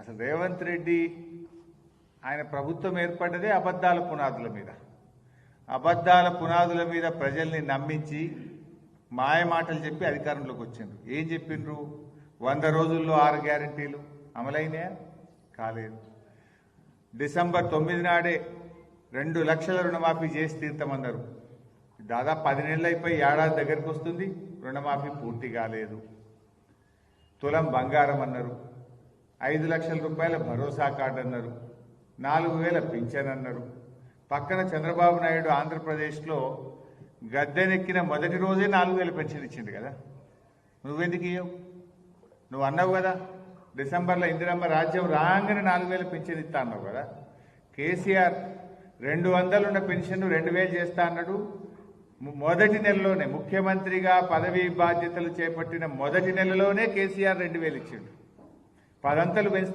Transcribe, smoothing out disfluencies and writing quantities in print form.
అసలు రేవంత్ రెడ్డి ఆయన ప్రభుత్వం ఏర్పడ్డదే అబద్ధాల పునాదుల మీద. అబద్ధాల పునాదుల మీద ప్రజల్ని నమ్మించి మాయ మాటలు చెప్పి అధికారంలోకి వచ్చిండ్రు. ఏం చెప్పిండ్రు? 100 రోజుల్లో 6 గ్యారెంటీలు అమలైనాయా? కాలేదు. డిసెంబర్ 9 నాడే 2 లక్షల రుణమాఫీ చేసి తీర్థమన్నారు. దాదాపు 10 నెలలు అయిపోయి ఏడాది దగ్గరికి వస్తుంది, రుణమాఫీ పూర్తి కాలేదు. తులం బంగారం అన్నారు, 5 లక్షల రూపాయల భరోసా కార్డు అన్నారు, 4,000 పింఛన్ అన్నారు. పక్కన చంద్రబాబు నాయుడు ఆంధ్రప్రదేశ్లో గద్దెనెక్కిన మొదటి రోజే 4,000 పెన్షన్ ఇచ్చిండు కదా. నువ్వెందుకు ఇవ్వవు? నువ్వు అన్నావు కదా డిసెంబర్లో ఇందిరమ్మ రాజ్యం రాగానే 4,000 పెన్షన్ ఇస్తా అన్నావు కదా. కేసీఆర్ 200 ఉన్న పెన్షన్ 2,000 చేస్తా అన్నాడు. మొదటి నెలలోనే ముఖ్యమంత్రిగా పదవీ బాధ్యతలు చేపట్టిన మొదటి నెలలోనే కేసీఆర్ 2,000 ఇచ్చిండు. 10 అంతలు పెంచుతా